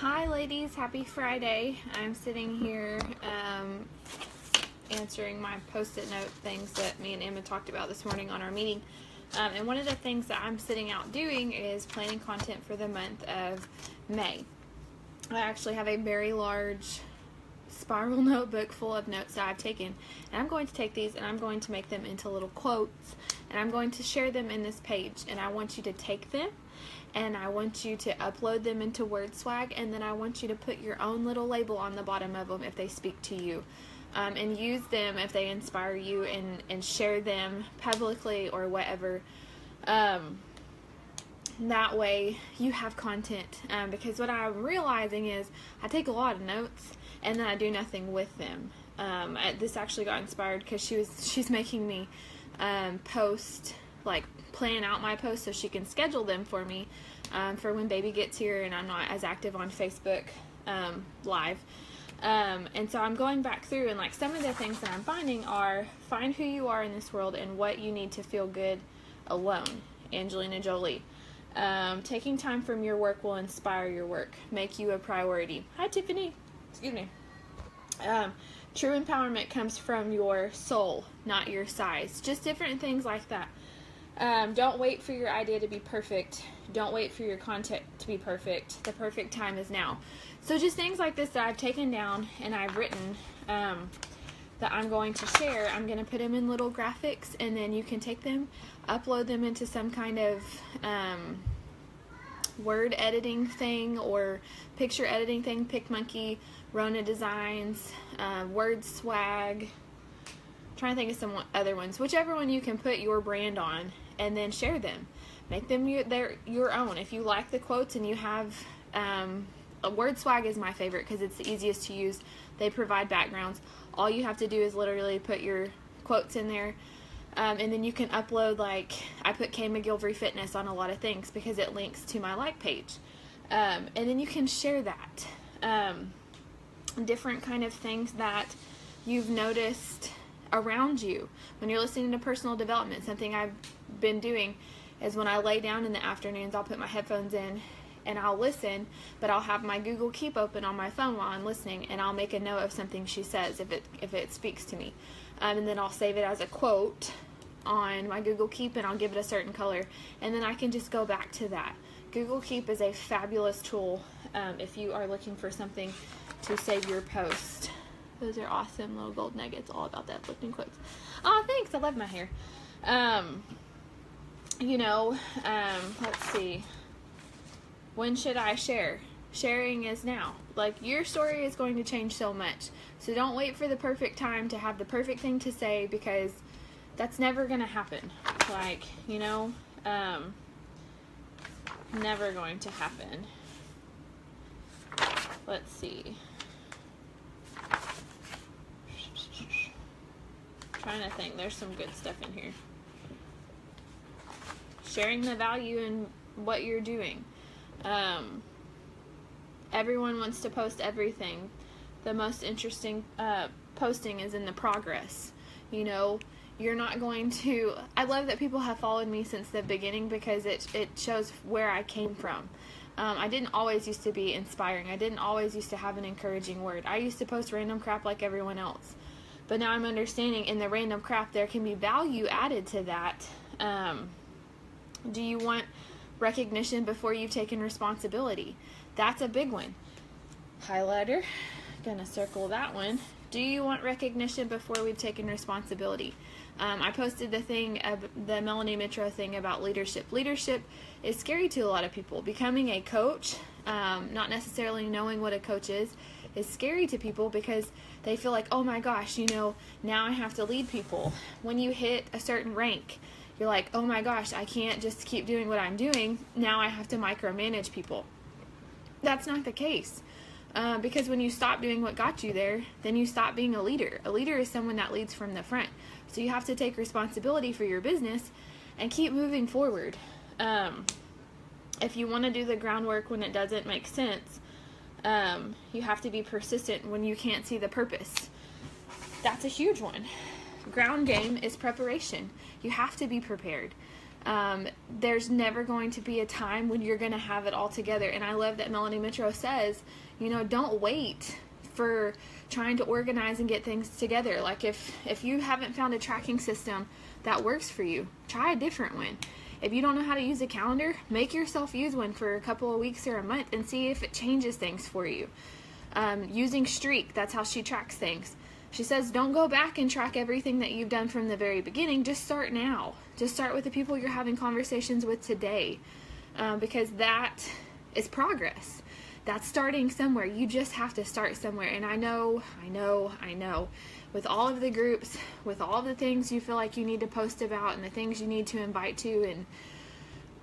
Hi ladies, happy Friday. I'm sitting here answering my post-it note things that me and Emma talked about this morning on our meeting. And one of the things that I'm sitting out doing is planning content for the month of May. I actually have a very large spiral notebook full of notes that I've taken, and I'm going to take these and I'm going to make them into little quotes, and I'm going to share them in this page, and I want you to take them and I want you to upload them into WordSwag, and then I want you to put your own little label on the bottom of them if they speak to you, and use them if they inspire you, and share them publicly or whatever. That way you have content, because what I'm realizing is I take a lot of notes and then I do nothing with them. This actually got inspired because she's making me post, like plan out my posts so she can schedule them for me for when baby gets here and I'm not as active on Facebook live. And so I'm going back through, and like some of the things that I'm finding are: find who you are in this world and what you need to feel good alone. Angelina Jolie. Taking time from your work will inspire your work. Make you a priority. Hi, Tiffany. Excuse me. True empowerment comes from your soul, not your size. Just different things like that. Don't wait for your idea to be perfect. Don't wait for your content to be perfect. The perfect time is now. So just things like this that I've taken down and I've written that I'm going to share. I'm going to put them in little graphics, and then you can take them, upload them into some kind of word editing thing or picture editing thing. PicMonkey, Rona Designs, WordSwag. I'm trying to think of some other ones. Whichever one you can put your brand on, and then share them. Make them your own. If you like the quotes and you have WordSwag is my favorite because it's the easiest to use. They provide backgrounds. All you have to do is literally put your quotes in there, and then you can upload, like I put Kay McGilvery Fitness on a lot of things because it links to my like page, and then you can share that. Different kind of things that you've noticed around you when you're listening to personal development. Something I've been doing is when I lay down in the afternoons, I'll put my headphones in and I'll listen, but I'll have my Google Keep open on my phone while I'm listening, and I'll make a note of something she says if it speaks to me, and then I'll save it as a quote on my Google Keep, and I'll give it a certain color, and then I can just go back to that. Google Keep is a fabulous tool if you are looking for something to save your post. Those are awesome little gold nuggets, all about the uplifting quotes. Oh, thanks. I love my hair. Let's see. When should I share? Sharing is now. Like, your story is going to change so much. So don't wait for the perfect time to have the perfect thing to say, because that's never going to happen. Like, never going to happen. Let's see. Trying to think. There's some good stuff in here. Sharing the value in what you're doing. Everyone wants to post everything. The most interesting posting is in the progress. You're not going to... I love that people have followed me since the beginning, because it shows where I came from. I didn't always used to be inspiring. I didn't always used to have an encouraging word. I used to post random crap like everyone else. But now I'm understanding in the random crap there can be value added to that. Do you want recognition before you've taken responsibility? That's a big one. Highlighter. Gonna circle that one. Do you want recognition before we've taken responsibility? I posted the Melanie Mitro thing about leadership. Leadership is scary to a lot of people. Becoming a coach, not necessarily knowing what a coach is scary to people, because they feel like, oh my gosh, now I have to lead people. When you hit a certain rank, you're like, oh my gosh, I can't just keep doing what I'm doing. Now I have to micromanage people. That's not the case. Because when you stop doing what got you there, then you stop being a leader. A leader is someone that leads from the front. So you have to take responsibility for your business and keep moving forward. If you want to do the groundwork when it doesn't make sense, you have to be persistent when you can't see the purpose. That's a huge one. Ground game is preparation. You have to be prepared. There's never going to be a time when you're going to have it all together. And I love that Melanie Mitro says, don't wait for trying to organize and get things together. Like if you haven't found a tracking system that works for you, try a different one. If you don't know how to use a calendar, make yourself use one for a couple of weeks or a month and see if it changes things for you. Using Streak, that's how she tracks things. She says, don't go back and track everything that you've done from the very beginning. Just start now. Just start with the people you're having conversations with today, because that is progress. That's starting somewhere. You just have to start somewhere. And I know, with all of the groups, with all of the things you feel like you need to post about and the things you need to invite to, and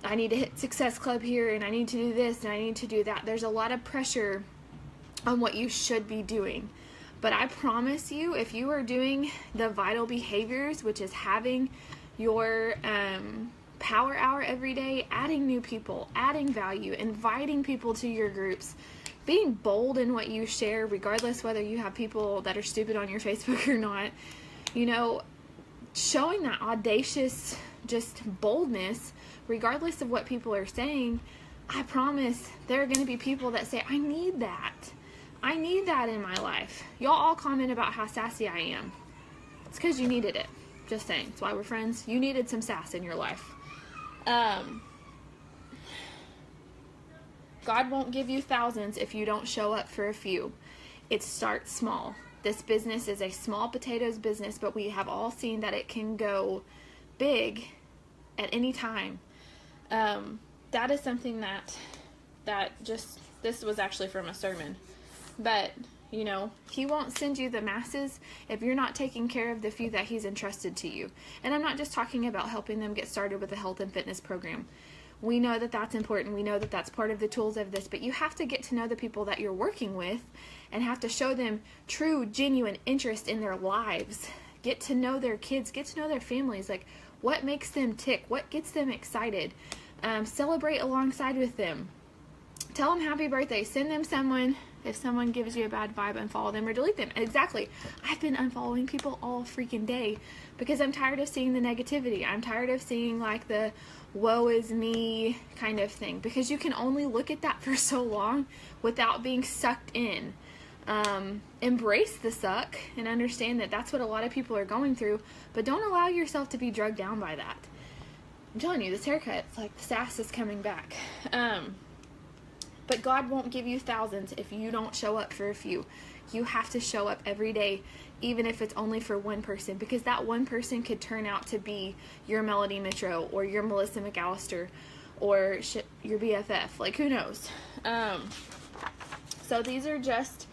I need to hit Success Club here, and I need to do this, and I need to do that. There's a lot of pressure on what you should be doing. But I promise you, if you are doing the vital behaviors, which is having your power hour every day, adding new people, adding value, inviting people to your groups, being bold in what you share, regardless whether you have people that are stupid on your Facebook or not, showing that audacious, just boldness, regardless of what people are saying, I promise there are going to be people that say, I need that. I need that in my life. Y'all all comment about how sassy I am. It's because you needed it. Just saying. That's why we're friends. You needed some sass in your life. God won't give you thousands if you don't show up for a few. It starts small. This business is a small potatoes business, but we have all seen that it can go big at any time. That is something that just, this was actually from a sermon. But, he won't send you the masses if you're not taking care of the few that he's entrusted to you. And I'm not just talking about helping them get started with a health and fitness program. We know that that's important. We know that that's part of the tools of this. But you have to get to know the people that you're working with and have to show them true, genuine interest in their lives. Get to know their kids. Get to know their families. Like, what makes them tick? What gets them excited? Celebrate alongside with them. Tell them happy birthday. Send them someone. If someone gives you a bad vibe, unfollow them or delete them. Exactly. I've been unfollowing people all freaking day because I'm tired of seeing the negativity. I'm tired of seeing like the woe is me kind of thing, because you can only look at that for so long without being sucked in. Embrace the suck and understand that that's what a lot of people are going through, but don't allow yourself to be drugged down by that. I'm telling you, this haircut, it's like the sass is coming back. But God won't give you thousands if you don't show up for a few. You have to show up every day, even if it's only for one person, because that one person could turn out to be your Melanie Mitro or your Melissa McAllister or your BFF. Like, who knows? So these are just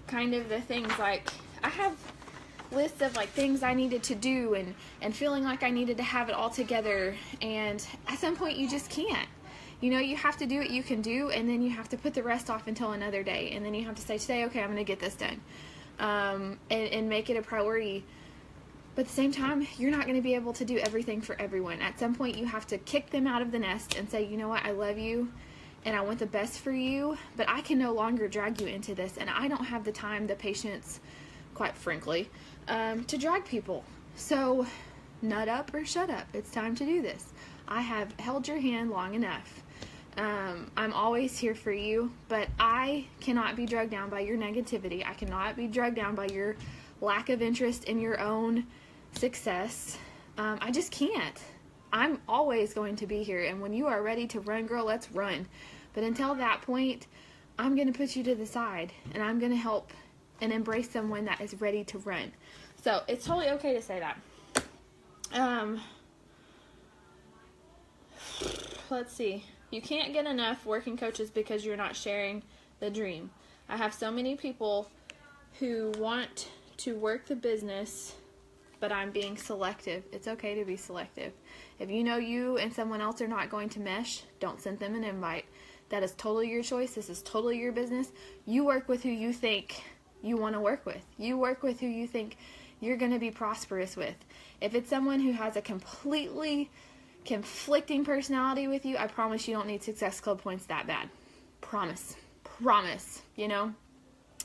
kind of the things, like, I have lists of like things I needed to do and feeling like I needed to have it all together, and at some point you just can't. You have to do what you can do, and then you have to put the rest off until another day, and then you have to say, today, okay, I'm going to get this done, and make it a priority. But at the same time, you're not going to be able to do everything for everyone. At some point, you have to kick them out of the nest and say, you know what, I love you, and I want the best for you, but I can no longer drag you into this, and I don't have the time, the patience, quite frankly, to drag people. So, nut up or shut up. It's time to do this. I have held your hand long enough. I'm always here for you, but I cannot be drugged down by your negativity. I cannot be drugged down by your lack of interest in your own success. I just can't. I'm always going to be here, and when you are ready to run, girl, let's run. But until that point, I'm going to put you to the side, and I'm going to help and embrace someone that is ready to run. So it's totally okay to say that. Let's see. You can't get enough working coaches because you're not sharing the dream. I have so many people who want to work the business, but I'm being selective. It's okay to be selective. If you know you and someone else are not going to mesh, don't send them an invite. That is totally your choice. This is totally your business. You work with who you think you want to work with. You work with who you think you're going to be prosperous with. If it's someone who has a completely conflicting personality with you, I promise you don't need Success Club points that bad. Promise.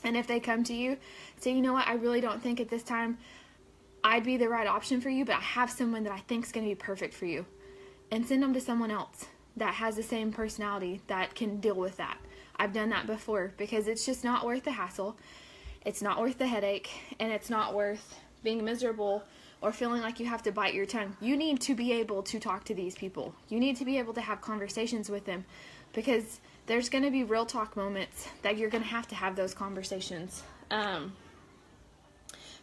And if they come to you, say, you know what, I really don't think at this time I'd be the right option for you, but I have someone that I think is going to be perfect for you. and send them to someone else that has the same personality that can deal with that. I've done that before because it's just not worth the hassle. It's not worth the headache, and it's not worth being miserable or feeling like you have to bite your tongue. You need to be able to talk to these people. You need to be able to have conversations with them, because there's going to be real talk moments that you're going to have those conversations. If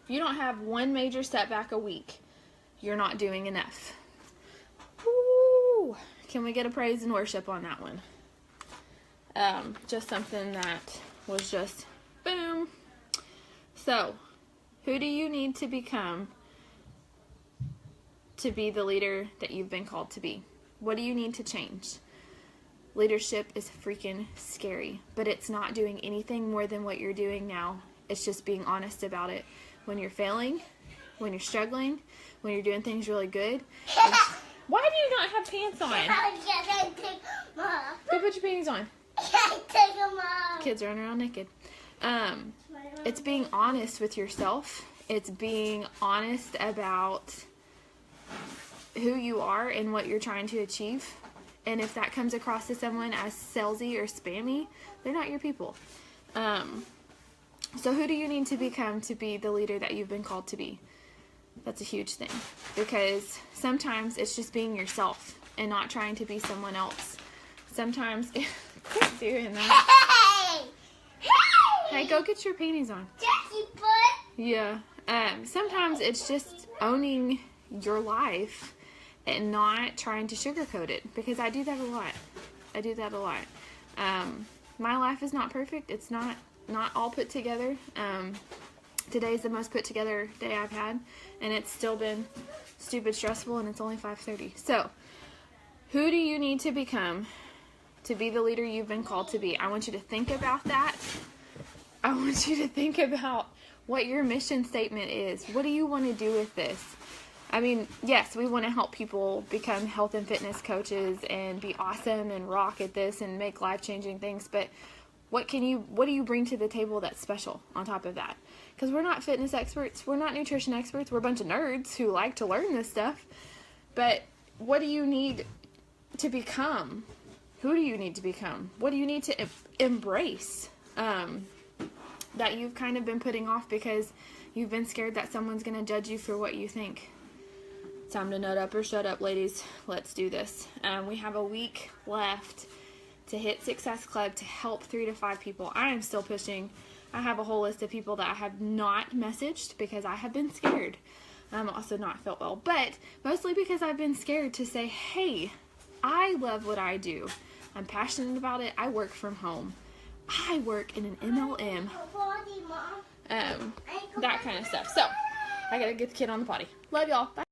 you don't have one major setback a week, you're not doing enough. Woo! Can we get a praise and worship on that one? Just something that was just boom. So, who do you need to become to be the leader that you've been called to be? What do you need to change? Leadership is freaking scary, but it's not doing anything more than what you're doing now. It's just being honest about it. When you're failing, when you're struggling, when you're doing things really good. Why do you not have pants on? Go put your panties on. Kids running around naked. It's being honest with yourself. It's being honest about who you are and what you're trying to achieve. And if that comes across to someone as salesy or spammy, they're not your people. So who do you need to become to be the leader that you've been called to be? That's a huge thing, because sometimes it's just being yourself and not trying to be someone else. Sometimes, quit doing that. Hey, go get your panties on. Yeah. Sometimes it's just owning your life and not trying to sugarcoat it, because I do that a lot. My life is not perfect. It's not all put together. Today's the most put together day I've had, and it's still been stupid stressful, and it's only 5:30. So, who do you need to become to be the leader you've been called to be? I want you to think about that. I want you to think about what your mission statement is. What do you want to do with this? I mean, yes, we want to help people become health and fitness coaches and be awesome and rock at this and make life-changing things, but what do you bring to the table that's special on top of that? Because we're not fitness experts, we're not nutrition experts, we're a bunch of nerds who like to learn this stuff. But what do you need to become? Who do you need to become? What do you need to embrace that you've kind of been putting off because you've been scared that someone's going to judge you for what you think? Time to nut up or shut up, ladies. Let's do this. We have a week left to hit Success Club to help 3 to 5 people. I am still pushing. I have a whole list of people that I have not messaged because I have been scared. I'm also not felt well, but mostly because I've been scared to say, hey, I love what I do. I'm passionate about it. I work from home. I work in an MLM. That kind of stuff. So, I gotta get the kid on the potty. Love y'all. Bye.